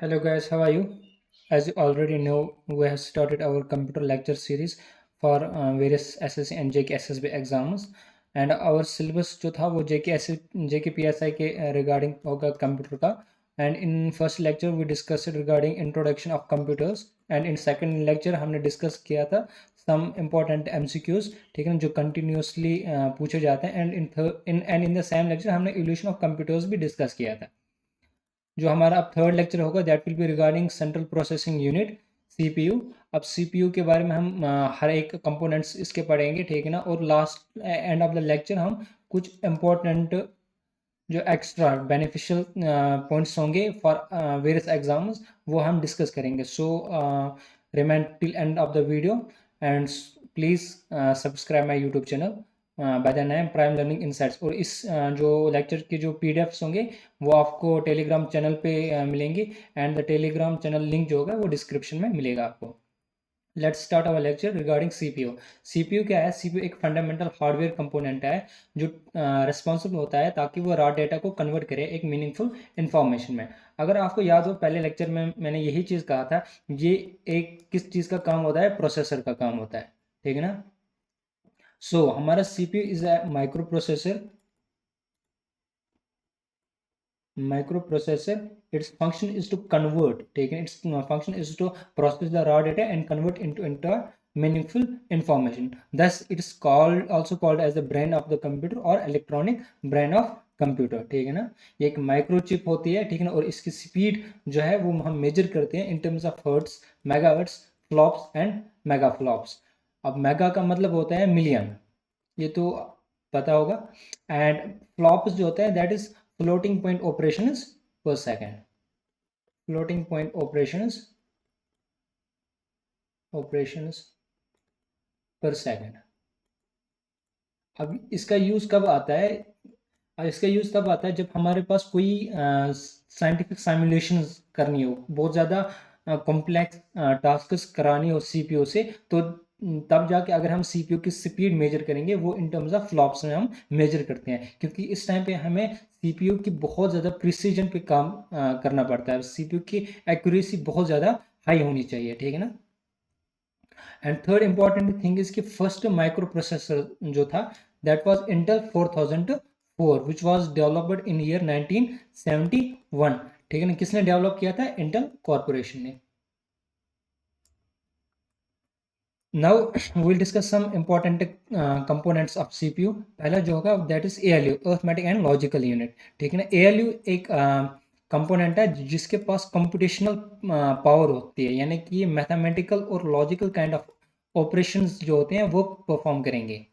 Hello guys, how are you? As you already know, we have started our computer lecture series for various SSC and JK SSB exams, and our syllabus जो था वो JK PSI के regarding होगा computer का. And in first lecture we discussed regarding introduction of computers, and in second lecture हमने discuss किया था some important MCQs, ठीक है ना, जो continuously पूछे जाते हैं. And in the same lecture हमने evolution of computers भी discuss किया था. जो हमारा अब थर्ड लेक्चर होगा that will be regarding central processing unit CPU. अब सीपीयू के बारे में हम हर एक कंपोनेंट्स इसके पढ़ेंगे, ठीक है ना. और last end of the lecture हम कुछ इम्पोर्टेंट जो एक्स्ट्रा बेनिफिशियल पॉइंट्स होंगे फॉर वेरियस एग्जाम्स वो हम डिस्कस करेंगे. So remain till end of the video and please subscribe my YouTube channel by the name Prime learning insights. और इस जो लेक्चर के जो पीडीएफ्स होंगे वो आपको टेलीग्राम चैनल पे मिलेंगी, and the Telegram channel link जो होगा वो डिस्क्रिप्शन में मिलेगा आपको. Let's start our lecture regarding CPU. CPU क्या है? सीपीयू एक फंडामेंटल हार्डवेयर कंपोनेंट है जो रिस्पॉन्सिबल होता है ताकि वो रॉ डेटा को कन्वर्ट करे एक मीनिंगफुल इंफॉर्मेशन में. अगर आपको याद हो पहले लेक्चर में मैंने यही चीज़ कहा था, ये एक किस चीज़ का काम होता है? प्रोसेसर का काम होता है, ठीक है ना. सो हमारा CPU is a micro processor. Microprocessor, its function is to convert, take its function is to process the raw data and convert into a meaningful information. Thus it is also called as the brain of the computer or electronic brain of computer, ठीक है ना. ये एक micro chip होती है, ठीक है ना. और इसकी स्पीड जो है वो हम मेजर करते हैं in terms of hertz, megahertz, flops and mega flops. अब मेगा का मतलब होता है मिलियन, ये तो पता होगा. एंड फ्लॉप्स जो होता है that is floating point operations per second. Floating point operations per second. अब इसका यूज कब आता है? इसका यूज तब आता है जब हमारे पास कोई साइंटिफिक सिमुलेशन करनी हो, बहुत ज़्यादा कॉम्प्लेक्स टास्क करानी हो सीपीयू से, तो तब जाके अगर हम सीपीयू की स्पीड मेजर करेंगे वो इन टर्म्स ऑफ फ्लॉप्स में हम मेजर करते हैं, क्योंकि इस टाइम पे हमें सीपीयू की बहुत ज़्यादा प्रिसीजन पे काम करना पड़ता है. सीपीयू की एक्यूरेसी बहुत ज़्यादा हाई होनी चाहिए, ठीक है ना. And third important thing is कि फर्स्ट माइक्रो प्रोसेसर जो था that was Intel 4004 which was developed in year 1971, ठीक है ना. किसने डेवलप किया था? इंटेल कॉर्पोरेशन ने. Now we'll discuss some important components of CPU. पहला जो होगा that is ALU, arithmetic and logical unit, ठीक है ना. ALU एक कंपोनेंट है जिसके पास कंप्यूटेशनल पावर होती है, यानी कि ये मैथमेटिकल और लॉजिकल काइंड ऑफ ऑपरेशंस जो होते हैं वो परफॉर्म करेंगे.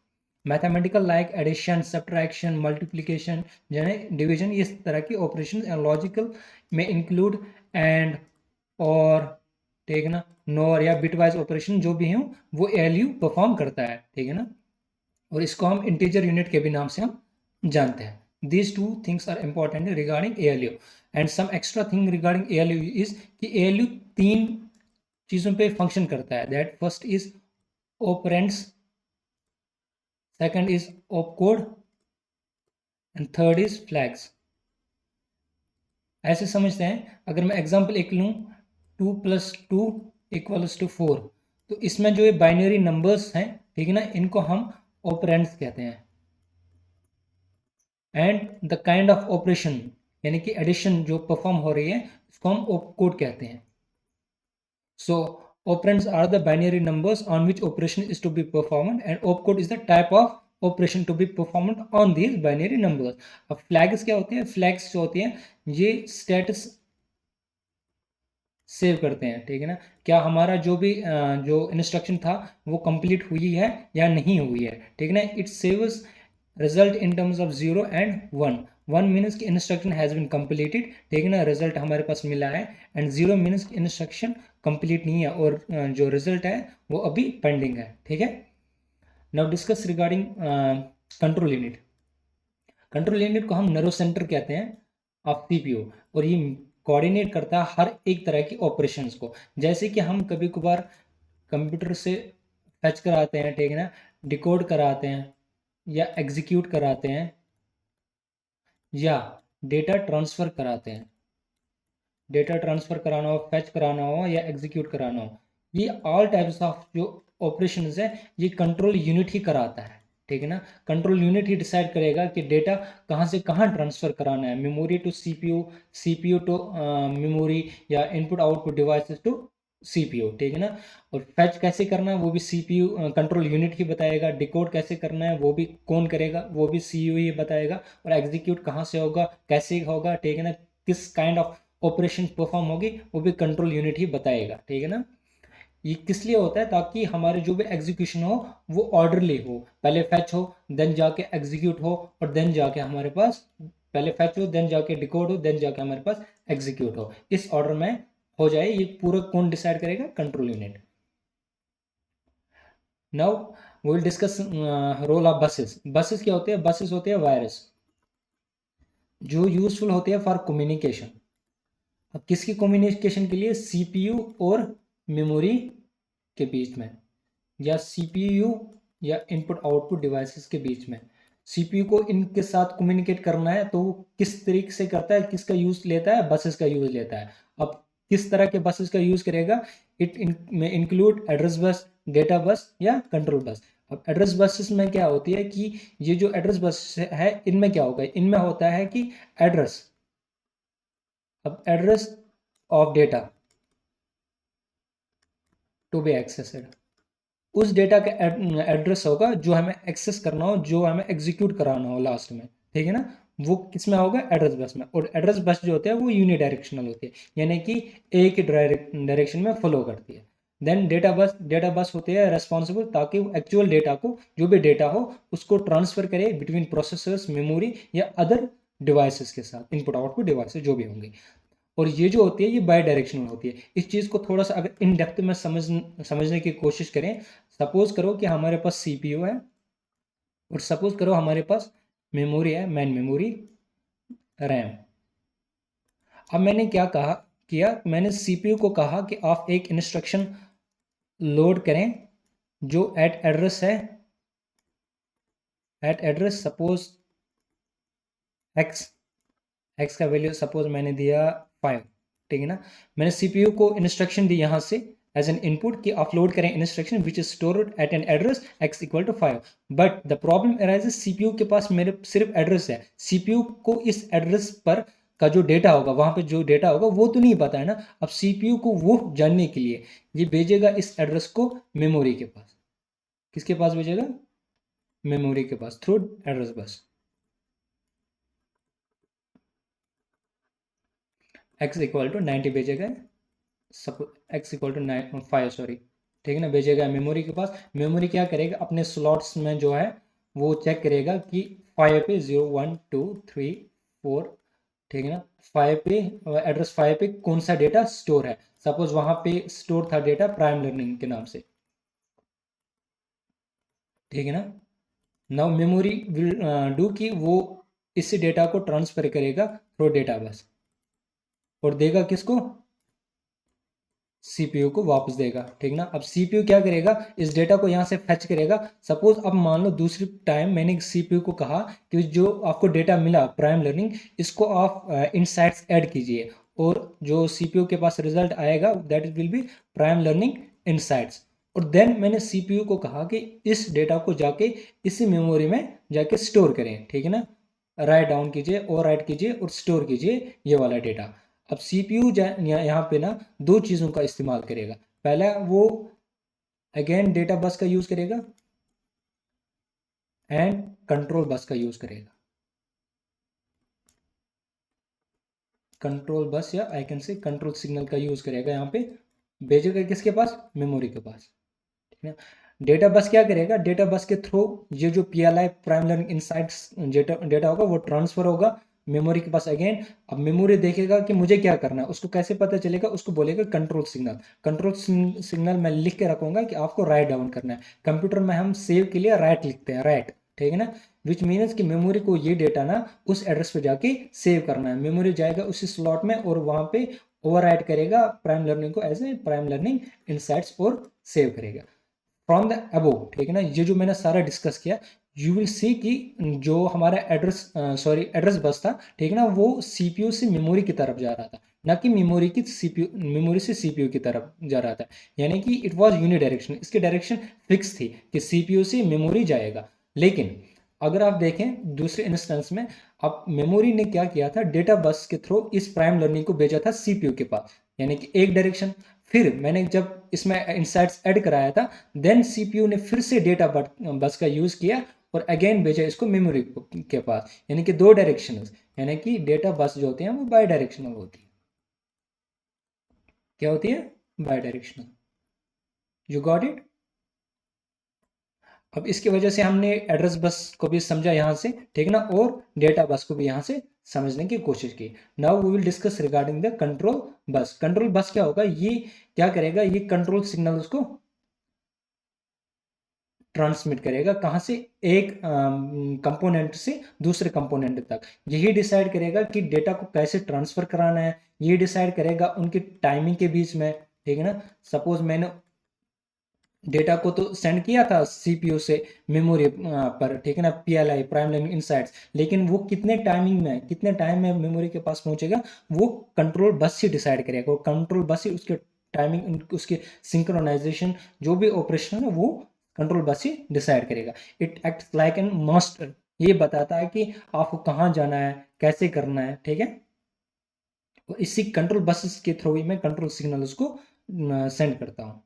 Mathematical like addition, subtraction, multiplication, यानी डिवीजन, इस तरह की ऑपरेशन. एंड लॉजिकल में इंक्लूड एंड और, ठीक है ना, नोर या बिटवाइज ऑपरेशन जो भी हैं वो एलयू परफॉर्म करता है, ठीक है ना. और इसको हम इंटीजर यूनिट के भी नाम से हम जानते हैं. These two things are important regarding ALU. And some extra thing regarding ALU is कि एलयू तीन चीज़ों पे फंक्शन करता है. That first is operands, second is opcode and third is flags. ऐसे समझते हैं, अगर मैं एग्जांपल एक लूँ, 2 + 2 = 4, तो इसमें जो ये बाइनरी नंबर्स हैं, ठीक है ना, इनको हम ऑपरेंड्स कहते हैं. And the kind of operation यानी कि एडिशन जो परफॉर्म हो रही है इसको हम ऑपकोड कहते हैं. So operands are the binary numbers on which operation is to be performed, and opcode is the type of operation to be performed on these binary numbers. अब फ्लैग्स क्या होते हैं? फ्लैग्स जो होती हैं ये स्टेटस सेव करते हैं, ठीक है ना. क्या हमारा जो भी जो इंस्ट्रक्शन था वो कंप्लीट हुई है या नहीं हुई है, ठीक है ना. It saves result in terms of 0 and 1. 1 means कि इंस्ट्रक्शन हैज़ बीन कंप्लीटेड, ठीक है ना, रिजल्ट हमारे पास मिला है. एंड 0 मीन्स इंस्ट्रक्शन कंप्लीट नहीं है और जो रिजल्ट है वो अभी पेंडिंग है, ठीक है. Now discuss regarding control unit. Control unit को हम नर्व सेंटर कहते हैं ऑफ सीपीयू, और ये कोऑर्डिनेट करता है हर एक तरह की ऑपरेशंस को. जैसे कि हम कभी कभार कंप्यूटर से फैच कराते हैं, ठीक है ना, डिकोड कराते हैं या एग्जीक्यूट कराते हैं या डेटा ट्रांसफ़र कराते हैं, डेटा ट्रांसफ़र कराना हो, फैच कराना हो या एग्जीक्यूट कराना हो, ये ऑल टाइप्स ऑफ जो ऑपरेशंस है ये कंट्रोल यूनिट ही कराता है, ठीक है ना। कंट्रोल यूनिट ही डिसाइड करेगा कि डेटा कहाँ से कहाँ ट्रांसफ़र कराना है, memory to CPU, CPU to memory, या input output devices to CPU, ठीक है ना। और फैच कैसे करना है वो भी सीपीयू कंट्रोल यूनिट ही बताएगा, डिकोड कैसे करना है वो भी कौन करेगा, वो भी सीयू ही बताएगा, और एग्जीक्यूट कहाँ से होगा, कैसे होगा, ठीक है ना, किस काइंड ऑफ ऑपरेशन परफॉर्म होगी वो भी कंट्रोल यूनिट ही बताएगा, ठीक है ना। ये किस लिए होता है, ताकि हमारे जो भी एग्जीक्यूशन हो वो ऑर्डरली हो, पहले फैच हो देन जाके एग्जीक्यूट हो, और देन जाके हमारे पास, पहले फैच हो देन जाके डिकोड हो देन जाके हमारे पास एग्जीक्यूट हो, इस ऑर्डर में हो जाए। ये पूरा कौन डिसाइड करेगा, control unit. Now we will discuss role of buses. Buses क्या होते हैं, बसेस होते हैं वायरस जो यूजफुल होते हैं फॉर कम्युनिकेशन। अब किसकी कम्युनिकेशन के लिए, सीपीयू और मेमोरी के बीच में, या सीपीयू या इनपुट आउटपुट डिवाइसेस के बीच में। सीपीयू को इनके साथ कम्युनिकेट करना है तो वो किस तरीके से करता है, किसका यूज लेता है, बसेस का यूज लेता है। अब किस तरह के बसेस का यूज करेगा, इट में include address bus, data bus या कंट्रोल बस। अब एड्रेस बसेस में क्या होती है कि ये जो एड्रेस बस है इनमें क्या होगा, इनमें होता है कि एड्रेस, अब address of data to be accessed, उस डेटा का एड्रेस होगा जो हमें एक्सेस करना हो, जो हमें एग्जीक्यूट कराना हो लास्ट में, ठीक है ना, वो किस में होगा, एड्रेस बस में। और एड्रेस बस जो होते हैं वो यूनिडायरेक्शनल होती है, यानी कि एक ही डायरेक्शन में फ्लो करती है। देन डेटा बस होती है रेस्पॉन्सिबल, ताकि वो एक्चुअल डेटा को, जो भी डेटा हो उसको ट्रांसफर करे बिटवीन प्रोसेसर्स, मेमोरी या अदर डिवाइसेस के साथ, इनपुट आउटपुट डिवाइसेस जो भी होंगे। और ये जो होती है ये बाई डायरेक्शनल होती है। इस चीज़ को थोड़ा सा अगर इन डेप्थ में समझने की कोशिश करें, सपोज करो कि हमारे पास सीपीयू है, और सपोज करो हमारे पास मेमोरी है, मेन मेमोरी, रैम। अब मैंने क्या कहा, किया मैंने सीपीयू को कहा कि आप एक इंस्ट्रक्शन लोड करें जो एट एड्रेस है, eight address suppose x, x का वैल्यू सपोज मैंने दिया 5, ठीक है ना। मैंने सीपीयू को इंस्ट्रक्शन दी यहाँ से एज एन इनपुट कि अपलोड करें instruction which is stored at an address x equal to 5। But the problem arises, CPU के पास मेरे सिर्फ एड्रेस है, सीपीयू को इस एड्रेस पर का जो डेटा होगा, वहां पे जो डेटा होगा वो तो नहीं पता है ना। अब सीपीयू को वो जानने के लिए ये भेजेगा इस एड्रेस को मेमोरी के पास, किसके पास भेजेगा, मेमोरी के पास, through address bus. x equal to 90 भेजेगा, सब x इक्वल टू 5 सॉरी, ठीक है ना, भेजेगा मेमोरी के पास। मेमोरी क्या करेगा, अपने स्लॉट्स में जो है वो चेक करेगा कि 5 पे 0 1 2 3 4, ठीक है ना, 5 पे एड्रेस 5 पे कौन सा डेटा स्टोर है। सपोज वहां पे स्टोर था डेटा प्राइम लर्निंग के नाम से, ठीक है ना। नाउ मेमोरी विल डू कि वो इस डेटा को ट्रांसफर करेगा थ्रू डेटा बस, और देगा किसको, सीपीयू को वापस देगा, ठीक ना। अब सीपीयू क्या करेगा, इस डेटा को यहाँ से फेच करेगा। सपोज अब मान लो दूसरी टाइम मैंने सीपीयू को कहा कि जो आपको डेटा मिला प्राइम लर्निंग, इसको आप इनसाइट्स ऐड कीजिए, और जो सीपीयू के पास रिजल्ट आएगा that will be prime learning insights. और देन मैंने सीपीयू को कहा कि इस डेटा को जाके इसी मेमोरी में जाके स्टोर करें, ठीक है ना, राइट डाउन कीजिए, और राइट कीजिए और स्टोर कीजिए ये वाला डेटा। अब सीपीयू यहाँ पे ना दो चीज़ों का इस्तेमाल करेगा। पहला वो अगेन डेटा बस का यूज़ करेगा, एंड कंट्रोल बस का यूज़ करेगा। कंट्रोल बस या I can say control signal का यूज़ करेगा, यहाँ पे भेजेगा किसके पास, मेमोरी के पास, ठीक है। डेटा बस क्या करेगा, डेटा बस के थ्रू ये जो PLI prime learning insights data होगा वो ट्रांसफर होगा मेमोरी के पास अगेन। अब मेमोरी देखेगा कि मुझे क्या करना है, उसको कैसे पता चलेगा, उसको बोलेगा कंट्रोल सिग्नल। कंट्रोल सिग्नल मैं लिख के रखूंगा कि आपको राइट डाउन करना है। कंप्यूटर में हम सेव के लिए राइट लिखते हैं, राइट, ठीक है ना, विच मीन्स कि मेमोरी को ये डेटा ना उस एड्रेस पे जाके सेव करना है। मेमोरी जाएगा उसी स्लॉट में और वहां पे ओवरराइट करेगा प्राइम लर्निंग को as a prime learning insights और सेव करेगा फ्रॉम द अबोव, ठीक है ना। ये जो मैंने सारा डिस्कस किया, यू विल सी कि जो हमारा एड्रेस बस था, ठीक है ना, वो सीपीयू से मेमोरी की तरफ जा रहा था, ना कि मेमोरी की सीपीयू, मेमोरी से सीपीयू की तरफ जा रहा था। यानी कि इट वाज यूनिडायरेक्शन, इसकी डायरेक्शन फिक्स थी कि सीपीयू से मेमोरी जाएगा। लेकिन अगर आप देखें दूसरे इंस्टेंस में, अब मेमोरी ने क्या किया था, डेटा बस के थ्रू इस प्राइम लर्निंग को भेजा था सीपीयू के पास, यानी कि एक डायरेक्शन। फिर मैंने जब इसमें इनसाइट्स ऐड कराया था, देन सीपीयू ने फिर से डेटा बस का यूज किया और अगेन भेजा इसको मेमोरी के पास, यानी कि दो डायरेक्शन, यानी कि डेटा बस जो होती है वो बाई डायरेक्शनल होती है। क्या होती है? By directional. You got it? अब इसकी वजह से हमने एड्रेस बस को भी समझा यहाँ से, ठीक है ना, और डेटा बस को भी यहाँ से समझने की कोशिश की। Now we will discuss regarding the control bus. Control bus क्या होगा, ये क्या करेगा, ये कंट्रोल सिग्नल उसको ट्रांसमिट करेगा, कहाँ से, एक कंपोनेंट से दूसरे कंपोनेंट तक। यही डिसाइड करेगा कि डेटा को कैसे ट्रांसफर कराना है, ये डिसाइड करेगा उनकी टाइमिंग के बीच में, ठीक है ना। सपोज मैंने डेटा को तो सेंड किया था सीपीयू से मेमोरी पर, ठीक है ना, पीएलआई प्राइम लर्निंग इनसाइट्स, लेकिन वो कितने टाइमिंग में, कितने टाइम में मेमोरी के पास पहुंचेगा, वो कंट्रोल बस ही डिसाइड करेगा। वो कंट्रोल बस ही उसके टाइमिंग, उसके सिंक्रोनाइजेशन, जो भी ऑपरेशन है वो कंट्रोल बस ही डिसाइड करेगा। It acts like an master, ये बताता है कि आपको कहाँ जाना है, कैसे करना है, ठीक है। इसी कंट्रोल बस के थ्रू ही मैं कंट्रोल सिग्नल उसको सेंड करता हूँ।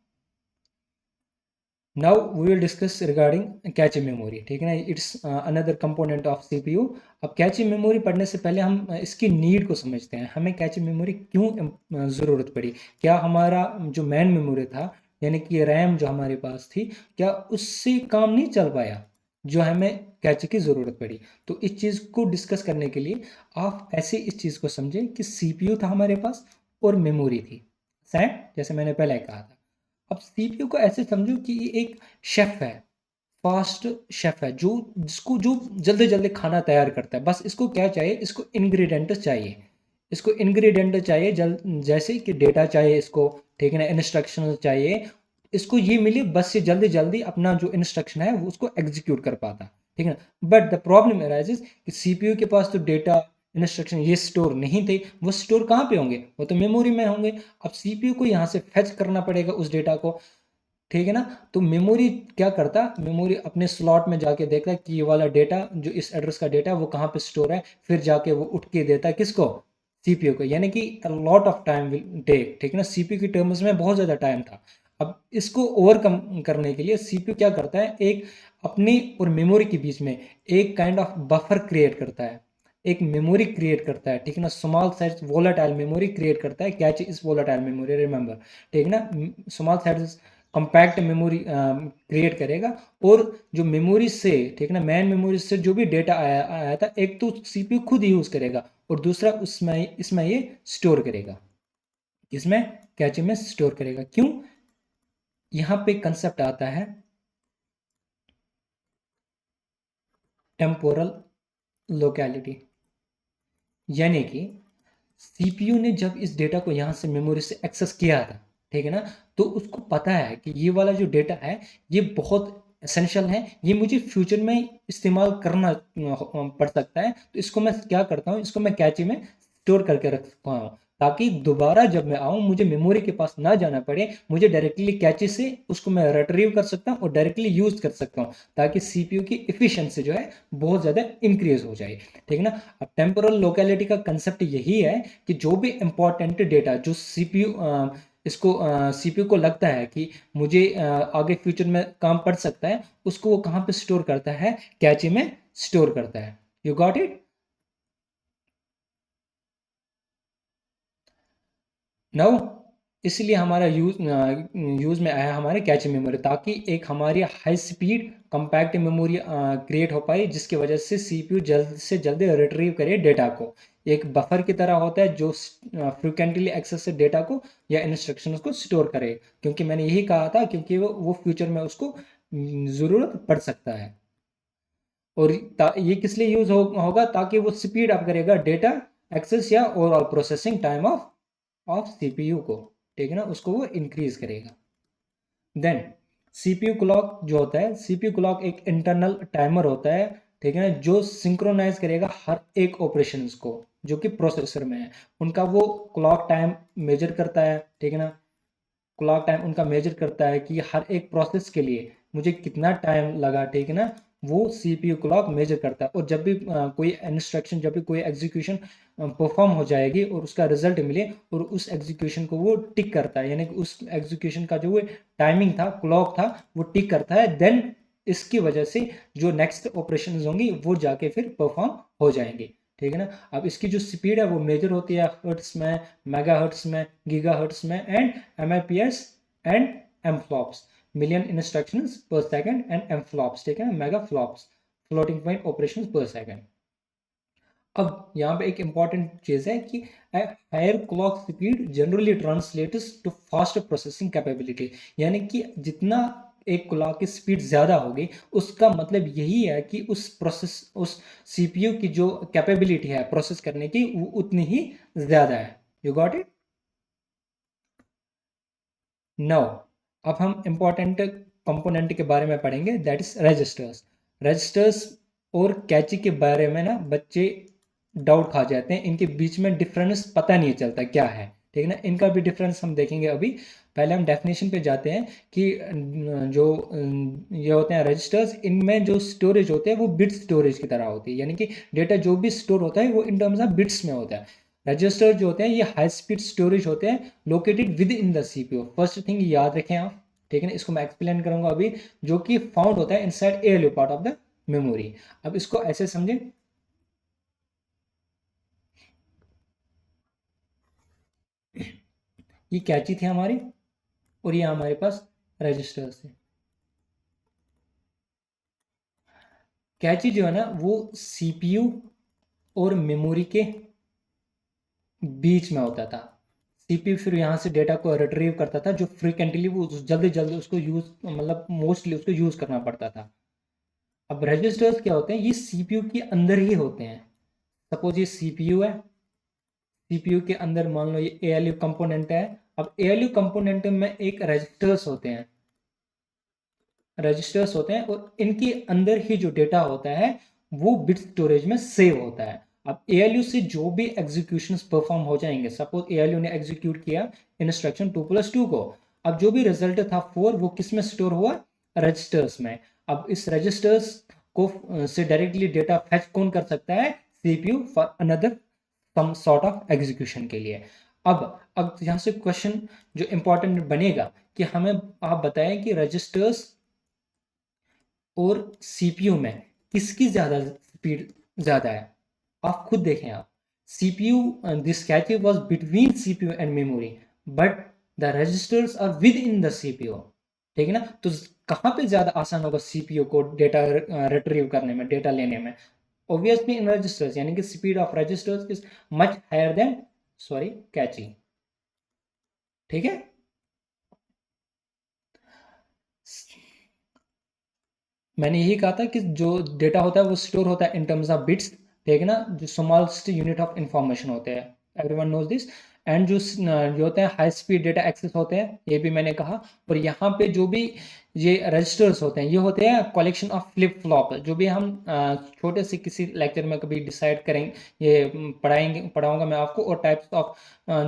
Now we will discuss regarding cache memory, ठीक है ना, it's another component of CPU. अब कैची मेमोरी पढ़ने से पहले हम इसकी नीड को समझते हैं, हमें कैची मेमोरी क्यों ज़रूरत पड़ी। क्या हमारा जो मेन मेमोरी था, यानी कि रैम जो हमारे पास थी, क्या उससे काम नहीं चल पाया जो हमें कैची की ज़रूरत पड़ी। तो इस चीज़ को डिस्कस करने के लिए आप ऐसे इस चीज़ को समझें कि सीपीयू था हमारे पास और मेमोरी थी, सही, जैसे मैंने पहले कहा था। अब सीपीयू को ऐसे समझो कि ये एक शेफ है, फास्ट शेफ है, जो जिसको जो जल्दी जल्दी खाना तैयार करता है। बस इसको क्या चाहिए, इसको इंग्रेडिएंट चाहिए, इसको इंग्रेडिएंट चाहिए जैसे कि डेटा चाहिए इसको, ठीक है ना, इंस्ट्रक्शन चाहिए, इसको ये मिले, बस ये जल्दी जल्दी अपना जो इंस्ट्रक्शन है वो उसको एग्जीक्यूट कर पाता, ठीक है ना। बट द प्रॉब्लम अराइजेस कि सीपीयू के पास तो डेटा, इंस्ट्रक्शन ये स्टोर नहीं थे। वो स्टोर कहाँ पे होंगे, वो तो मेमोरी में होंगे। अब सीपीयू को यहाँ से फेच करना पड़ेगा उस डेटा को, ठीक है ना। तो मेमोरी क्या करता, मेमोरी अपने स्लॉट में जाके देखता है कि ये वाला डेटा, जो इस एड्रेस का डेटा है वो कहाँ पे स्टोर है, फिर जाके वो उठ के देता है किसको, सीपीयू को। यानी कि lot of time will take, ठीक है ना, सीपीयू की टर्म्स में बहुत ज़्यादा टाइम था। अब इसको ओवरकम करने के लिए सीपीयू क्या करता है, एक अपनी और मेमोरी के बीच में एक काइंड ऑफ बफर क्रिएट करता है, एक मेमोरी क्रिएट करता है, ठीक है ना, small size volatile memory create करता है। Catch is volatile memory, remember, ठीक है ना। Small size compact memory create करेगा, और जो मेमोरी से, ठीक है ना, मैन मेमोरी से जो भी डेटा आया था, एक तो सीपीयू खुद यूज करेगा और दूसरा उसमें इसमें ये स्टोर करेगा, इसमें कैचे में स्टोर करेगा। क्यों, यहाँ पे कंसेप्ट आता है टेम्पोरल लोकेलिटी। यानी कि सीपीयू ने जब इस डेटा को यहाँ से मेमोरी से एक्सेस किया था, ठीक है ना, तो उसको पता है कि ये वाला जो डेटा है ये बहुत एसेंशियल है, ये मुझे फ्यूचर में इस्तेमाल करना पड़ सकता है। तो इसको मैं क्या करता हूँ, इसको मैं कैची में स्टोर करके रखता हूँ, ताकि दोबारा जब मैं आऊँ मुझे मेमोरी के पास ना जाना पड़े, मुझे डायरेक्टली कैची से उसको मैं रिट्रीव कर सकता हूँ और डायरेक्टली यूज कर सकता हूँ, ताकि सीपीयू की इफिशियंसी जो है बहुत ज़्यादा इंक्रीज हो जाए, ठीक है ना। अब टेम्पोरल लोकेलिटी का कंसेप्ट यही है कि जो भी इंपॉर्टेंट डेटा जो सीपीयू इसको सीपीयू को लगता है कि मुझे आगे फ्यूचर में काम पड़ सकता है, उसको वो कहाँ पे स्टोर करता है, कैचे में स्टोर करता है। You got it? नाउ इसलिए हमारा यूज में आया हमारे कैचे मेमोरी, ताकि एक हमारी high speed compact memory create हो पाई, जिसकी वजह से सीपीयू जल्द से जल्द रिट्रीव करे डेटा को। एक बफर की तरह होता है जो फ्रिक्वेंटली एक्सेस से डेटा को या इंस्ट्रक्शंस को स्टोर करे, क्योंकि मैंने यही कहा था, क्योंकि वो फ्यूचर में उसको ज़रूरत पड़ सकता है। और ये किस लिए होगा, ताकि वो स्पीड अप करेगा डेटा एक्सेस या overall processing time of CPU को, ठीक है ना, उसको वो इंक्रीज करेगा। देन सीपीयू क्लॉक जो होता है, सीपीयू क्लॉक एक इंटरनल टाइमर होता है, ठीक है ना, जो सिंक्रोनाइज करेगा हर एक ऑपरेशंस को, जो कि प्रोसेसर में है, उनका वो क्लॉक टाइम मेजर करता है, ठीक है ना। क्लॉक टाइम उनका मेजर करता है कि हर एक प्रोसेस के लिए मुझे कितना टाइम लगा, ठीक है ना। वो सीपीयू क्लॉक मेजर करता है, और जब भी कोई इंस्ट्रक्शन, जब भी कोई एग्जीक्यूशन परफॉर्म हो जाएगी और उसका रिजल्ट मिले, और उस एग्जीक्यूशन को वो टिक करता है, यानी कि उस एग्जीक्यूशन का जो वो टाइमिंग था, क्लॉक था, वो टिक करता है, देन इसकी वजह से जो नेक्स्ट ऑपरेशन होंगी वो जाके फिर परफॉर्म हो जाएंगे, ठीक है ना। अब इसकी जो स्पीड है वो मेजर होती है हर्ट्स में, मेगा हर्ट्स में, गीगा हर्ट्स में, and MIPS and M flops, million instructions per second, and M flops, ठीक है ना, mega flops, floating point operations per second. अब यहाँ पे एक इंपॉर्टेंट चीज है कि higher clock speed generally translates to fast processing capability, यानी कि जितना एक क्लॉक की स्पीड ज्यादा होगी, उसका मतलब यही है कि उस सीपीयू की जो कैपेबिलिटी है प्रोसेस करने की, वो उतनी ही ज्यादा है। You got it. नाउ अब हम इंपॉर्टेंट कंपोनेंट के बारे में पढ़ेंगे, दैट इज रजिस्टर्स। रजिस्टर्स और कैची के बारे में ना बच्चे डाउट खा जाते हैं, इनके बीच में डिफरेंस पता नहीं चलता क्या है, ठीक है ना। इनका भी डिफरेंस हम देखेंगे अभी। पहले हम डेफिनेशन पे जाते हैं कि जो ये होते हैं रजिस्टर्स, इनमें जो स्टोरेज होते हैं वो बिट स्टोरेज की तरह होती है, यानी कि डेटा जो भी स्टोर होता है वो इन टर्म्स ऑफ बिट्स में होता है। रजिस्टर जो होते हैं ये हाई स्पीड स्टोरेज होते हैं, located with in the CPU. First thing याद रखें आप, ठीक है ना, इसको मैं एक्सप्लेन करूंगा अभी। जो कि फाउंड होता है inside ALU part of the memory. अब इसको ऐसे समझें, ये कैची थी हमारी, और ये हमारे पास रजिस्टर्स थे। कैची जो है ना वो सीपीयू और मेमोरी के बीच में होता था। सीपीयू फिर यहाँ से डेटा को रिट्रीव करता था, जो फ्रिक्वेंटली वो जल्दी जल्दी उसको यूज, मतलब मोस्टली उसको यूज करना पड़ता था। अब रजिस्टर्स क्या होते हैं, ये सीपीयू के अंदर ही होते हैं। सपोज ये सीपीयू है, सीपीयू के अंदर मान लो ये ALU कंपोनेंट है। अब ALU कंपोनेंट में एक रजिस्टर्स होते हैं, और इनके अंदर ही जो डेटा होता है वो बिट स्टोरेज में सेव होता है। अब ALU से जो भी एग्जीक्यूशन परफॉर्म हो जाएंगे, सपोज ALU ने एग्जीक्यूट किया इंस्ट्रक्शन 2+2 को, अब जो भी रिजल्ट था 4 वो किस में स्टोर हुआ, रजिस्टर्स में। अब इस रजिस्टर्स को से डायरेक्टली डेटा फेच कौन कर सकता है, CPU for another some sort of execution के लिए। अब यहां से क्वेश्चन जो इंपॉर्टेंट बनेगा कि हमें आप बताएं कि रजिस्टर्स और सीपीयू में किसकी ज्यादा स्पीड ज्यादा है। आप खुद देखें, आप CPU, this cache was between CPU and memory, but the registers are within the CPU, ठीक है ना। तो कहां पे ज्यादा आसान होगा सीपीयू को डेटा रिट्रीव करने में, डेटा लेने में, ऑब्वियसली इन रजिस्टर्स, यानी कि speed of registers is much higher than, sorry, cache, ठीक है। मैंने यही कहा था कि जो डेटा होता है वो स्टोर होता है इन टर्म्स ऑफ बिट्स, ठीक है ना, जो स्मॉलेस्ट यूनिट ऑफ इंफॉर्मेशन होते हैं, एवरीवन नोज दिस। एंड जो होते हैं हाई स्पीड डेटा एक्सेस होते हैं, ये भी मैंने कहा। और यहाँ पे जो भी ये रजिस्टर्स होते हैं, ये होते हैं कलेक्शन ऑफ फ्लिप फ्लॉप, जो भी हम छोटे से किसी लेक्चर में कभी डिसाइड करेंगे, ये पढ़ाऊंगा मैं आपको। और टाइप्स ऑफ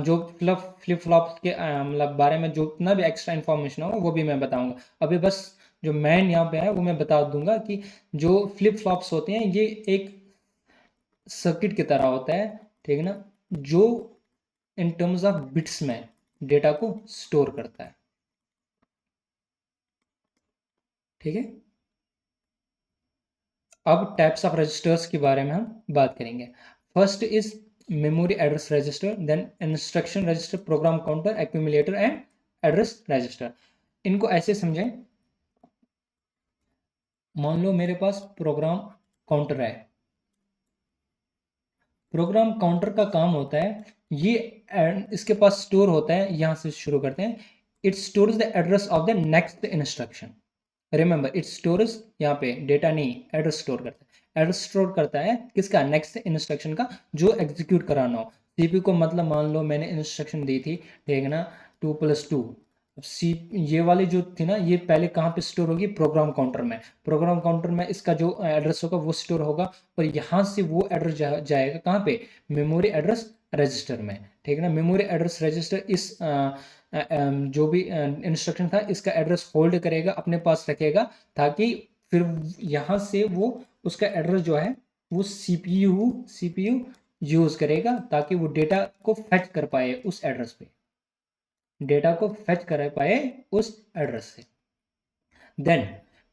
जो फ्लिप फ्लॉप के मतलब बारे में जो इतना भी एक्स्ट्रा इन्फॉर्मेशन होगा वो भी मैं बताऊंगा। अभी बस जो मैन यहाँ पे है वो मैं बता दूंगा कि जो फ्लिप फ्लॉप्स होते हैं ये एक सर्किट की तरह होता है, ठीक है ना, जो इन टर्म्स ऑफ बिट्स में डेटा को स्टोर करता है, ठीक है। अब टाइप्स ऑफ रजिस्टर्स के बारे में हम बात करेंगे। First is memory address register, then instruction register, program counter, accumulator and address register. इनको ऐसे समझें, मान लो मेरे पास प्रोग्राम काउंटर है। प्रोग्राम काउंटर का काम होता है, ये इसके पास स्टोर होता है, यहां से शुरू करते हैं। It stores the address of the next instruction. Remember, it stores, यहाँ पे डेटा नहीं, एड्रेस स्टोर करता है। एड्रेस स्टोर करता है किसका, नेक्स्ट इंस्ट्रक्शन का, जो एग्जीक्यूट कराना हो। सीपीयू को मतलब मान लो मैंने इंस्ट्रक्शन दी थी, ठीक है ना, 2+2। सी ये वाली जो थी ना, ये पहले कहाँ पे स्टोर होगी, प्रोग्राम काउंटर में। प्रोग्राम काउंटर में इसका जो एड्रेस होगा वो स्टोर होगा, और यहाँ से वो एड्रेस जाएगा कहाँ पे, मेमोरी एड्रेस रजिस्टर में। ठीक है ना, मेमोरी एड्रेस रजिस्टर इस जो भी इंस्ट्रक्शन था इसका एड्रेस होल्ड करेगा, अपने पास रखेगा, ताकि फिर यहाँ से वो उसका एड्रेस जो है वो सीपीयू यूज करेगा, ताकि वो डेटा को फेच कर पाए उस एड्रेस पे, डेटा को फेच कर पाए उस एड्रेस से। देन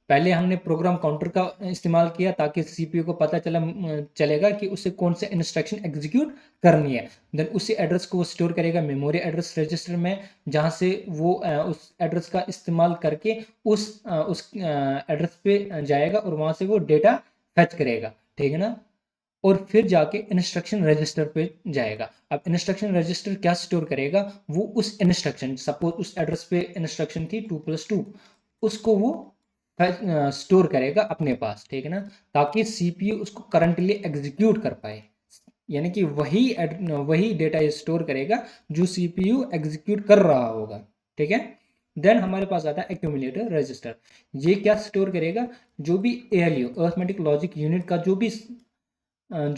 पहले हमने प्रोग्राम काउंटर का इस्तेमाल किया, ताकि सीपीयू को पता चलेगा कि उसे कौन से इंस्ट्रक्शन एग्जीक्यूट करनी है। देन उसी एड्रेस को वो स्टोर करेगा मेमोरी एड्रेस रजिस्टर में, जहां से वो उस एड्रेस का इस्तेमाल करके उस एड्रेस पे जाएगा, और वहां से वो डेटा फेच करेगा। ठीक है ना, और फिर जाके इंस्ट्रक्शन रजिस्टर पे जाएगा। अब इंस्ट्रक्शन रजिस्टर क्या स्टोर करेगा, वो उस इंस्ट्रक्शन, सपोज उस एड्रेस पे इंस्ट्रक्शन थी 2+2, उसको वो स्टोर करेगा अपने पास। ठीक है ना, ताकि सीपीयू उसको करंटली एग्जीक्यूट कर पाए, यानी कि वही डेटा स्टोर करेगा जो सीपीयू एग्जीक्यूट कर रहा होगा। ठीक है, देन हमारे पास आता है एक्यूमुलेटर रजिस्टर। ये क्या स्टोर करेगा, जो भी एएलयू अर्थमेटिक लॉजिक यूनिट का जो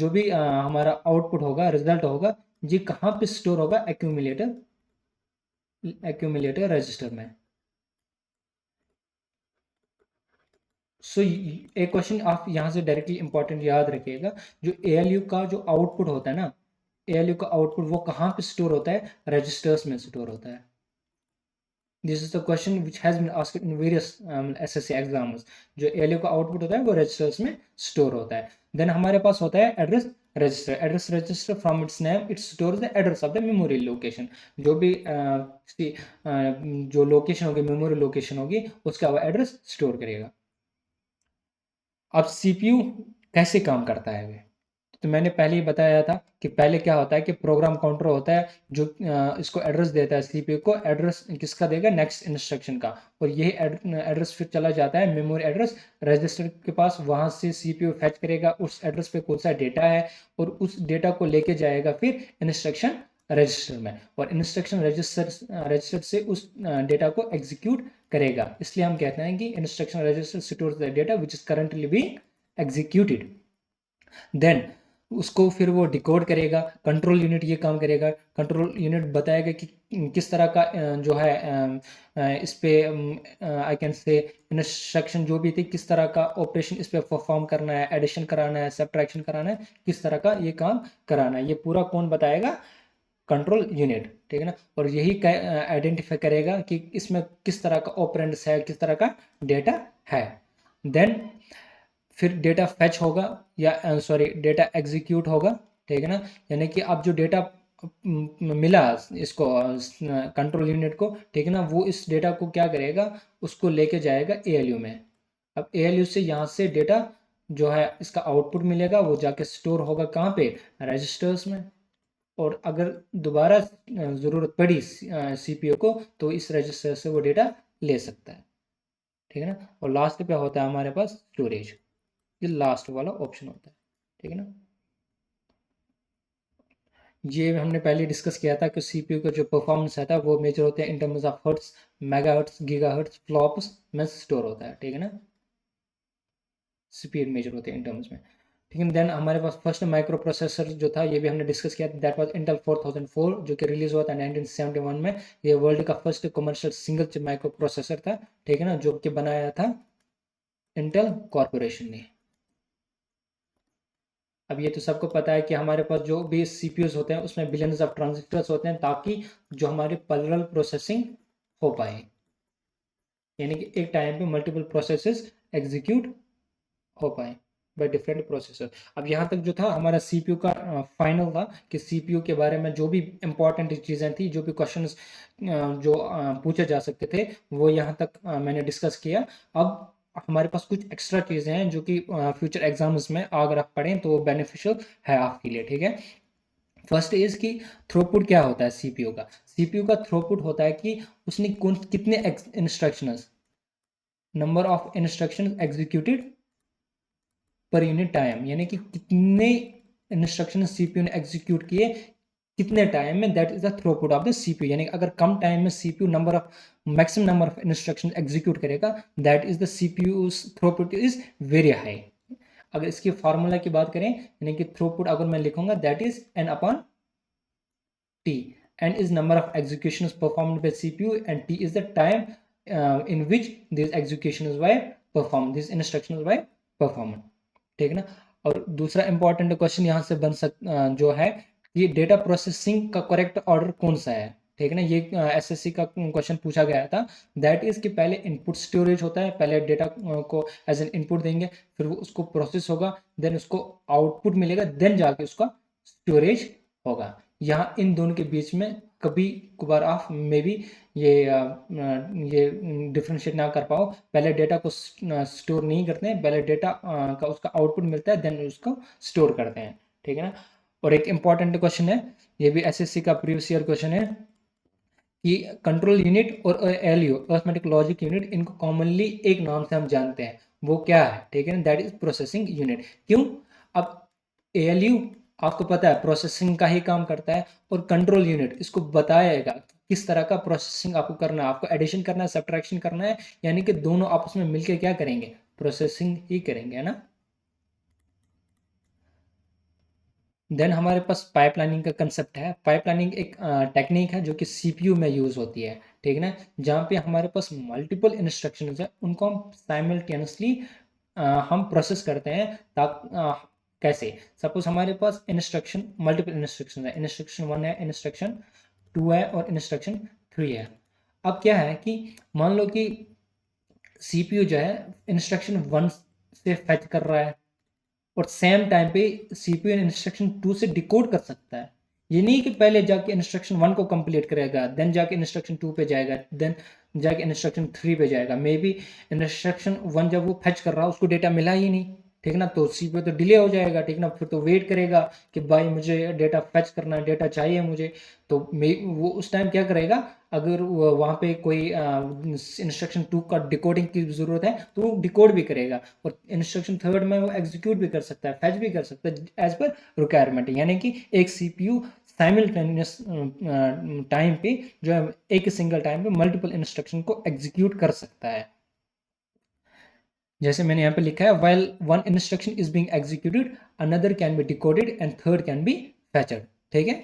भी हमारा आउटपुट होगा, रिजल्ट होगा, ये कहाँ पे स्टोर होगा, एक्यूमुलेटर रजिस्टर में। सो एक क्वेश्चन आप यहाँ से डायरेक्टली इंपॉर्टेंट याद रखिएगा, जो एएलयू का जो आउटपुट होता है ना, एएलयू का आउटपुट वो कहाँ पे स्टोर होता है, रजिस्टर्स में स्टोर होता है। This is the question which has been asked in various SSC exams. जो एएलयू का आउटपुट होता है वो रजिस्टर्स में स्टोर होता है। देन हमारे पास होता है address register. Address register from its name it stores the address of the memory location. जो भी जो लोकेशन होगी, मेमोरी लोकेशन होगी, उसका वो एड्रेस स्टोर करेगा। अब सीपीयू कैसे काम करता है वे, तो मैंने पहले ही बताया था कि पहले क्या होता है कि प्रोग्राम काउंटर होता है जो इसको एड्रेस देता है, सीपीयू को एड्रेस किसका देगा, नेक्स्ट इंस्ट्रक्शन का, और यही एड्रेस फिर चला जाता है मेमोरी एड्रेस रजिस्टर के पास। वहां से सीपीयू फेच करेगा उस एड्रेस पे कौन सा डेटा है, और उस डेटा को लेके जाएगा फिर इंस्ट्रक्शन रजिस्टर में, और इंस्ट्रक्शन रजिस्टर से उस डेटा को एग्जीक्यूट करेगा। इसलिए हम कहते हैं कि instruction register stores the data which is currently being executed. Then उसको फिर वो डिकोड करेगा, कंट्रोल यूनिट ये काम करेगा। कंट्रोल यूनिट बताएगा कि किस तरह का जो है इस पे आई कैन से इंस्ट्रक्शन जो भी थी, किस तरह का ऑपरेशन इस पे परफॉर्म करना है, एडिशन कराना है, सब्ट्रैक्शन कराना है, किस तरह का ये काम कराना है, ये पूरा कौन बताएगा, कंट्रोल यूनिट। ठीक है ना, और यही आइडेंटिफाई करेगा कि इसमें किस तरह का ऑपरेंड्स है, किस तरह का डेटा है। देन फिर डेटा फेच होगा, या सॉरी डेटा एग्जीक्यूट होगा। ठीक है ना, यानी कि अब जो डेटा मिला इसको कंट्रोल यूनिट को, ठीक है ना, वो इस डेटा को क्या करेगा, उसको लेके जाएगा एएलयू में। अब एएलयू से यहाँ से डेटा जो है इसका आउटपुट मिलेगा, वो जाके स्टोर होगा कहाँ पे, रजिस्टर्स में। और अगर दोबारा ज़रूरत पड़ी सीपीयू को, तो इस रजिस्टर से वो डेटा ले सकता है। ठीक है ना, और लास्ट पे होता है हमारे पास स्टोरेज, ये लास्ट वाला ऑप्शन होता है। ठीक है ना, ये हमने पहले डिस्कस किया था कि सीपीयू का जो परफॉर्मेंस है था वो मेजर होते हैं in terms of hertz, megahertz, gigahertz, flops में स्टोर होता है। ठीक है ना, स्पीड मेजर होते हैं इन टर्म्स में। ठीक है, देन हमारे पास फर्स्ट माइक्रो प्रोसेसर जो था ये भी हमने डिस्कस किया, दैट वाज इंटेल 4004, जो कि रिलीज हुआ था 1971 में। ये वर्ल्ड का first commercial single chip micro processor था। ठीक है ना, जो कि बनाया था इंटेल कॉरपोरेशन ने। अब ये तो सबको पता है कि हमारे पास जो भी सीपीयूज होते हैं उसमें बिलियंस ऑफ ट्रांजिस्टर्स होते हैं, ताकि जो हमारी पैरेलल प्रोसेसिंग हो पाए, यानी कि एक टाइम पे मल्टीपल प्रोसेसेस एग्जीक्यूट हो पाए बाय डिफरेंट प्रोसेसर। अब यहाँ तक जो था हमारा सीपीयू का फाइनल था, कि सीपीयू के बारे में जो भी इंपॉर्टेंट चीज़ें थी, जो भी क्वेश्चंस जो पूछे जा सकते थे, वो यहाँ तक मैंने डिस्कस किया। अब हमारे पास कुछ एक्स्ट्रा चीज़ें हैं जो कि फ्यूचर एग्जाम्स में अगर आप पढ़ें तो वो बेनिफिशियल है आपके लिए। ठीक है, फर्स्ट इज कि थ्रूपुट क्या होता है सीपीयू का। सीपीयू का थ्रूपुट होता है कि उसने कौन कितने instructions, number of instructions executed per unit time, यानी कि कितने इंस्ट्रक्शन सीपीयू ने एग्जीक्यूट किए कितने टाइम में, that is the throughput of the CPU. यानी अगर कम टाइम में CPU number of maximum number of instruction execute करेगा, that is the CPU throughput is very high. अगर इसकी फार्मूला की बात करें, यानी कि थ्रूपुट अगर मैं लिखूंगा, that is N upon T. N is number of execution performed by CPU and T is the time in which this execution were perform, this instruction were perform. ठीक है ना। और दूसरा इंपॉर्टेंट क्वेश्चन यहाँ से जो है, ये डेटा प्रोसेसिंग का करेक्ट ऑर्डर कौन सा है। ठीक है ना, ये एसएससी का क्वेश्चन पूछा गया था। दैट इज कि पहले इनपुट स्टोरेज होता है, पहले डेटा को एज एन इनपुट देंगे, फिर वो उसको प्रोसेस होगा, देन उसको आउटपुट मिलेगा, देन जाके उसका स्टोरेज होगा। यहाँ इन दोनों के बीच में कभी कभार आप मे बी ये डिफ्रेंशिएट ना कर पाओ। पहले डेटा को स्टोर नहीं करते हैं, पहले डेटा का उसका आउटपुट मिलता है, देन उसको स्टोर करते हैं। ठीक है ना। और एक इंपॉर्टेंट क्वेश्चन है, ये भी एसएससी का प्रीवियस ईयर क्वेश्चन है, कि कंट्रोल यूनिट और एलयू अर्थमेटिक लॉजिक यूनिट, इनको कॉमनली एक नाम से हम जानते हैं, वो क्या है। ठीक है ना, दैट इज प्रोसेसिंग यूनिट। क्यों? अब एएलयू आपको पता है प्रोसेसिंग का ही काम करता है, और कंट्रोल यूनिट इसको बताएगा किस तरह का प्रोसेसिंग आपको करना है, आपको एडिशन करना है, सब्ट्रैक्शन करना है, यानी कि दोनों आपस में मिलकर क्या करेंगे, प्रोसेसिंग ही करेंगे, है ना। देन हमारे पास पाइपलाइनिंग का कंसेप्ट है। पाइपलाइनिंग एक टेक्निक है जो कि सीपीयू में यूज होती है। ठीक है ना, जहाँ पे हमारे पास मल्टीपल इंस्ट्रक्शंस है, उनको हम साइमल्टेनियसली हम प्रोसेस करते हैं। कैसे, सपोज हमारे पास इंस्ट्रक्शन मल्टीपल इंस्ट्रक्शन है, इंस्ट्रक्शन 1 है, इंस्ट्रक्शन 2 है और इंस्ट्रक्शन 3 है। अब क्या है कि मान लो कि सीपीयू जो है इंस्ट्रक्शन 1 से फेच कर रहा है, और सेम टाइम पे सीपीयू इंस्ट्रक्शन 2 से डिकोड कर सकता है। ये नहीं कि पहले जाके इंस्ट्रक्शन 1 को कंप्लीट करेगा, देन जाके इंस्ट्रक्शन 2 पे जाएगा, देन जाके इंस्ट्रक्शन 3 पे जाएगा। मे बी इंस्ट्रक्शन 1 जब वो फेच कर रहा है उसको डेटा मिला ही नहीं, ठीक है ना, तो सीपीयू तो डिले हो जाएगा। ठीक है ना, फिर तो वेट करेगा कि भाई मुझे डेटा फेच करना है, डेटा चाहिए मुझे। तो वो उस टाइम क्या करेगा, अगर वहाँ पे कोई इंस्ट्रक्शन 2 का डिकोडिंग की ज़रूरत है तो वो डिकोड भी करेगा, और इंस्ट्रक्शन 3 में वो एग्जीक्यूट भी कर सकता है, फैच भी कर सकता है एज पर रिक्वायरमेंट। यानी कि एक सीपीयू साइमल्टेनियस टाइम पे जो है, एक सिंगल टाइम पे मल्टीपल इंस्ट्रक्शन को एग्जीक्यूट कर सकता है। जैसे मैंने यहाँ पे लिखा है, while one instruction is being executed, another can be decoded and third can be fetched. ठीक है,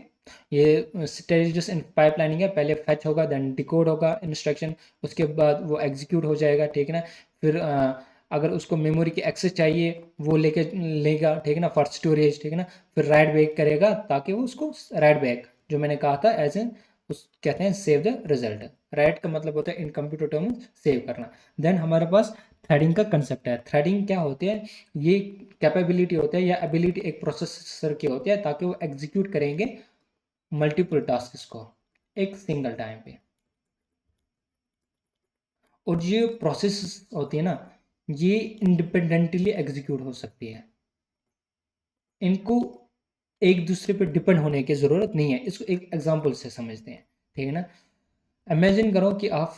ये स्टेजेस इन पाइपलाइनिंग है। पहले फैच होगा, देन डिकोड होगा इंस्ट्रक्शन, उसके बाद वो एग्जीक्यूट हो जाएगा। ठीक है ना, फिर अगर उसको मेमोरी की एक्सेस चाहिए वो लेके लेगा, ठीक है ना, फॉर स्टोरेज। ठीक है ना, फिर राइट बैक करेगा ताकि वो उसको राइट बैक, जो मैंने कहा था एज एन, उस कहते हैं सेव द रिजल्ट। राइट का मतलब होता है इन कंप्यूटर टर्म्स सेव करना। देन हमारे पास थ्रेडिंग का कंसेप्ट है। थ्रेडिंग क्या होती है, ये कैपेबिलिटी होता है या एबिलिटी एक प्रोसेसर की होती है, ताकि वो एग्जीक्यूट करेंगे मल्टीपल टास्क को एक सिंगल टाइम पे। और ये प्रोसेस होती है ना, ये इंडिपेंडेंटली एग्जीक्यूट हो सकती है, इनको एक दूसरे पर डिपेंड होने की ज़रूरत नहीं है। इसको एक एग्जांपल से समझते हैं। ठीक है ना, इमेजिन करो कि आप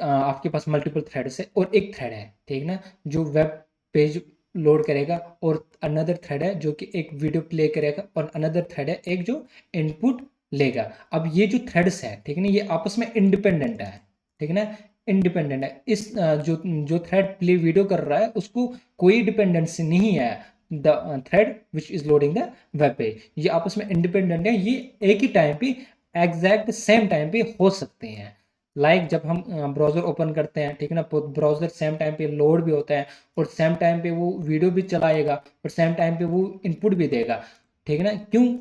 आपके पास मल्टीपल थ्रेड्स है और एक थ्रेड है, ठीक है ना, जो वेब पेज लोड करेगा, और अनदर थ्रेड है जो कि एक वीडियो प्ले करेगा, और अनदर थ्रेड है एक जो इनपुट लेगा। अब ये जो थ्रेड्स है, ठीक है ना, ये आपस में इंडिपेंडेंट है। ठीक है ना, इंडिपेंडेंट है। इस जो जो थ्रेड प्ले वीडियो कर रहा है उसको कोई डिपेंडेंसी नहीं है the thread which is loading the web page. ये आपस में इंडिपेंडेंट है, ये एक ही टाइम पे एग्जैक्ट सेम टाइम पे हो सकते हैं। जब हम ब्राउज़र ओपन करते हैं, ठीक है ना, तो ब्राउज़र सेम टाइम पे लोड भी होता है, और सेम टाइम पे वो वीडियो भी चलाएगा, और सेम टाइम पे वो इनपुट भी देगा। ठीक है ना, क्यों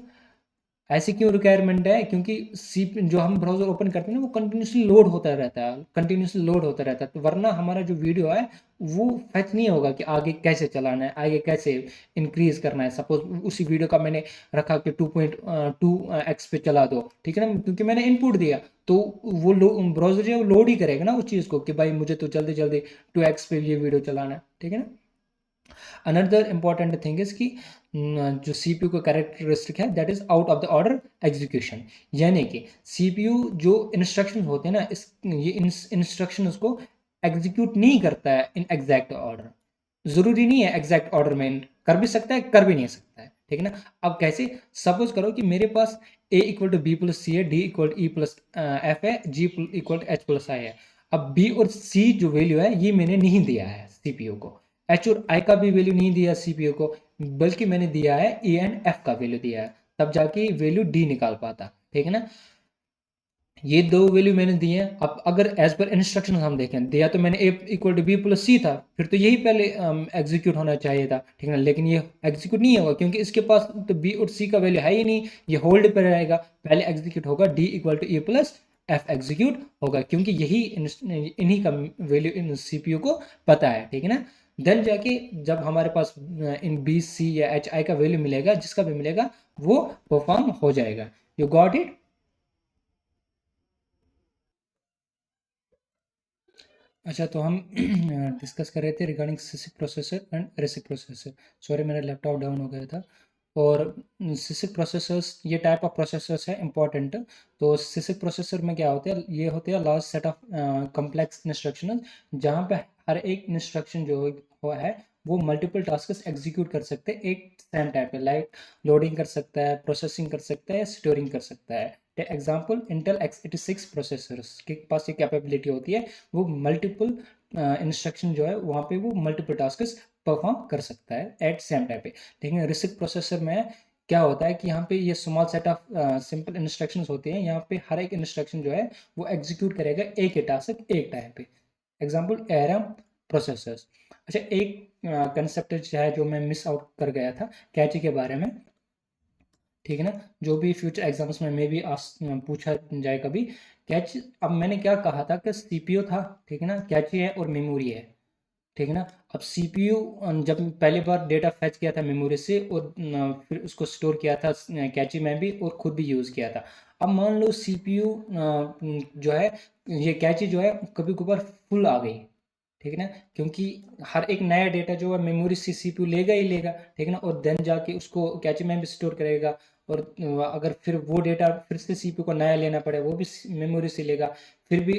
ऐसी क्यों रिक्वायरमेंट है, क्योंकि सी जो हम ब्राउजर ओपन करते हैं ना, वो कंटिन्यूसली लोड होता रहता है, कंटिन्यूसली लोड होता रहता है। तो वरना हमारा जो वीडियो है वो फेच नहीं होगा कि आगे कैसे चलाना है, आगे कैसे इंक्रीज करना है। सपोज उसी वीडियो का मैंने रखा कि 2.2x पे चला दो, ठीक है ना, क्योंकि मैंने इनपुट दिया, तो वो ब्राउजर जो है वो लोड ही करेगा ना उस चीज़ को, कि भाई मुझे तो जल्दी जल्दी 2x पे ये वीडियो चलाना है। ठीक है ना। अनदर इंपॉर्टेंट थिंग इज कि जो सीपीयू का कैरेक्टरिस्टिक है, that is out of the order execution. यानी कि सीपीयू जो इंस्ट्रक्शन होते हैं ना, ये इंस्ट्रक्शन उसको एग्जीक्यूट नहीं करता है इन एग्जैक्ट ऑर्डर। जरूरी नहीं है एग्जैक्ट ऑर्डर में, कर भी सकता है कर भी नहीं सकता है। ठीक है ना। अब कैसे, सपोज करो कि मेरे पास A equal to B plus C है, D equal to E plus F है, G equal to H plus I है। अब बी और सी जो वैल्यू है ये मैंने नहीं दिया है सीपीयू को, एच और आई का भी वैल्यू नहीं दिया सीपीयू को, बल्कि मैंने दिया है ए एंड एफ का वैल्यू दिया है, तब जाके वैल्यू डी निकाल पाता। ठीक है ना, ये दो वैल्यू मैंने दी है। अब अगर एज पर इंस्ट्रक्शन हम देखें, दिया तो मैंने ए इक्वल टू बी प्लस सी था, फिर तो यही पहले एग्जीक्यूट होना चाहिए था। ठीक है ना, लेकिन ये एग्जीक्यूट नहीं होगा क्योंकि इसके पास तो बी और सी का वैल्यू है ही नहीं, ये होल्ड पर रहेगा। पहले एग्जीक्यूट होगा D equal to A plus F execute होगा, क्योंकि यही इन्हीं का वैल्यू इन सीपीयू को पता है। ठीक है ना, देन जाके जब हमारे पास इन बी सी या एच आई का वैल्यू मिलेगा, जिसका भी मिलेगा वो परफॉर्म हो जाएगा। You got it. अच्छा, तो हम डिस्कस कर रहे थे regarding CISC processor and RISC processor. Sorry, मेरा लैपटॉप डाउन हो गया था। और सिसिक प्रोसेसर्स ये टाइप ऑफ प्रोसेसर्स है इंपॉर्टेंट। तो सिसिक प्रोसेसर में क्या होते हैं, ये होते हैं large set of complex instruction, जहाँ पे हर एक इंस्ट्रक्शन जो है वो मल्टीपल टास्क एग्जीक्यूट कर सकते हैं एक सेम टाइम पे, लाइक लोडिंग कर सकता है, प्रोसेसिंग कर सकता है, स्टोरिंग कर सकता है। एग्जाम्पल, इंटेल x86 प्रोसेसर्स के पास ये कैपेबिलिटी होती है, वो मल्टीपल इंस्ट्रक्शन जो है वहाँ पे वो मल्टीपल टास्क परफॉर्म कर सकता है एट सेम टाइम पे। लेकिन रिसिक प्रोसेसर में क्या होता है कि यहाँ पे ये small set of simple instructions होते हैं, यहाँ पे हर एक इंस्ट्रक्शन जो है वो एग्जीक्यूट करेगा एक ही टास्क एक टाइम पे। Example, ARM processors. अच्छा, एक कंसेप्ट है जो मैं मिस आउट कर गया था कैची के बारे में। ठीक है ना, जो भी फ्यूचर एग्जाम्स में मे भी पूछा जाए कभी, कैच, अब मैंने क्या कहा था कि सीपीयू था, ठीक है ना, कैची है और मेमोरी है। ठीक है ना, अब सीपीयू जब पहली बार डेटा फैच किया था मेमोरी से और फिर उसको स्टोर किया था कैची में भी और खुद भी यूज़ किया था। अब मान लो सीपीयू जो है, ये कैची जो है कभी कभार फुल आ गई। ठीक है ना, क्योंकि हर एक नया डेटा जो है मेमोरी से सीपीयू लेगा ही लेगा। ठीक है ना, और देन जाके उसको कैचे में भी स्टोर करेगा, और अगर फिर वो डेटा फिर से सीपीयू को नया लेना पड़े वो भी मेमोरी से लेगा, फिर भी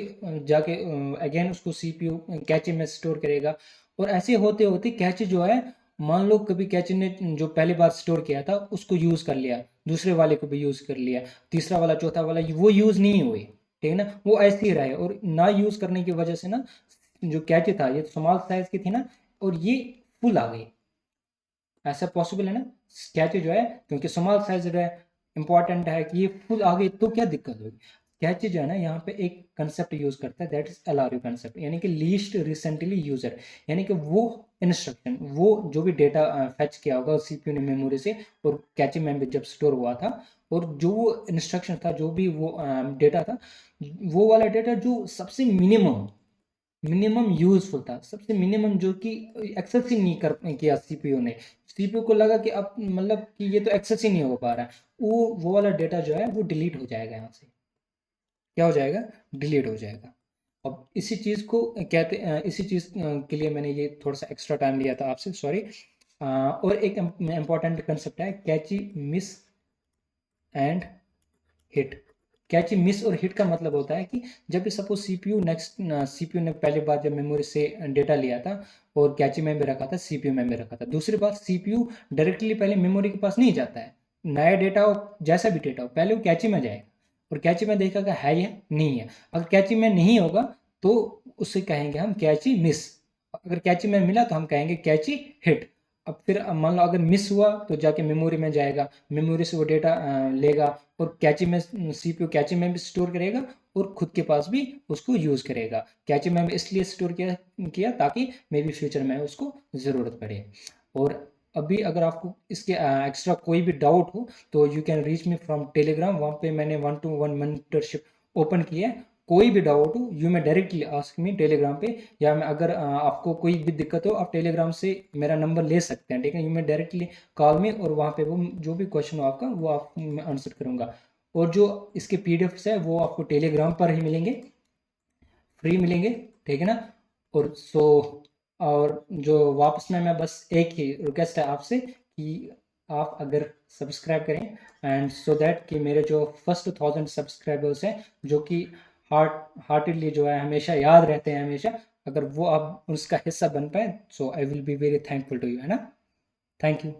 जाके अगेन उसको सीपीयू कैचे में स्टोर करेगा। और ऐसे होते होते कैचे जो है, मान लो कभी कैचे ने जो पहली बार स्टोर किया था उसको यूज़ कर लिया, दूसरे वाले को भी यूज़ कर लिया, तीसरा वाला चौथा वाला वो यूज़ नहीं हुए। ठीक है ना, वो ऐसे ही रहे, और ना यूज़ करने की वजह से ना जो कैचे था ये स्मॉल साइज की थी ना, और ये फुल आ गई। ऐसा पॉसिबल है ना, कैचे जो है क्योंकि स्मॉल साइज है, इंपॉर्टेंट है कि ये फुल आ गई तो क्या दिक्कत होगी। कैचे जो है ना यहाँ पे एक कंसेप्ट यूज करता है, दैट इज एलआरयू कंसेप्ट, यानी कि लीस्ट रिसेंटली यूजर। यानी कि वो इंस्ट्रक्शन, वो जो भी डेटा फैच किया होगा सीपीयू ने मेमोरी से और कैचे में जब स्टोर हुआ था, और जो वो इंस्ट्रक्शन था, जो भी वो डेटा था, वो वाला डेटा जो सबसे मिनिमम यूजफुल था, सबसे मिनिमम, जो कि एक्सेस ही नहीं कर किया सीपीयू ने। सीपीयू को लगा कि अब मतलब कि ये तो एक्सेस ही नहीं हो पा रहा है, वो वाला डेटा जो है वो डिलीट हो जाएगा यहाँ से। क्या हो जाएगा, डिलीट हो जाएगा। अब इसी चीज़ को कहते इसी चीज़ के लिए मैंने ये थोड़ा सा एक्स्ट्रा टाइम लिया था आपसे, सॉरी। और एक इम्पॉर्टेंट कंसेप्ट है cache miss and hit. Cache miss और हिट का मतलब होता है कि जब भी सपोज सीपीयू ने पहली बार जब मेमोरी से डेटा लिया था और कैची में भी रखा था, सीपीयू में भी रखा था, दूसरी बार सीपीयू डायरेक्टली पहले मेमोरी के पास नहीं जाता है। नया डेटा हो, जैसा भी डेटा हो, पहले वो कैची में जाएगा और कैची में देखेगा है या नहीं है। अगर कैची में नहीं होगा तो उसे कहेंगे हम कैची मिस, अगर कैची में मिला तो हम कहेंगे कैची हिट। अब फिर मान लो अगर मिस हुआ तो जाके मेमोरी में जाएगा, मेमोरी से वो डेटा लेगा और कैची में, सीपीयू कैची में भी स्टोर करेगा और खुद के पास भी उसको यूज़ करेगा। कैची में भी इसलिए स्टोर किया ताकि मे बी फ्यूचर में उसको ज़रूरत पड़े। और अभी अगर आपको इसके एक्स्ट्रा कोई भी डाउट हो तो you can reach me from Telegram, वहाँ पे मैंने 1-to-1 मेंटरशिप ओपन की है। कोई भी डाउट हो यू मैं डायरेक्टली आस्क मी टेलीग्राम पे, या मैं अगर आपको कोई भी दिक्कत हो आप टेलीग्राम से मेरा नंबर ले सकते हैं। ठीक है, यू मैं डायरेक्टली कॉल मी, और वहाँ पे वो जो भी क्वेश्चन हो आपका वो आप मैं आंसर करूँगा। और जो इसके पीडीएफ्स है वो आपको टेलीग्राम पर ही मिलेंगे, फ्री मिलेंगे। ठीक है ना, और और जो वापस में मैं बस एक ही रिक्वेस्ट है आपसे कि आप अगर सब्सक्राइब करें, एंड सो दैट कि मेरे जो फर्स्ट 1000 सब्सक्राइबर्स हैं, जो कि हार्टेडली जो है हमेशा याद रहते हैं हमेशा, अगर वो आप उसका हिस्सा बन पाए, so I will be very thankful to you, है ना। Thank you.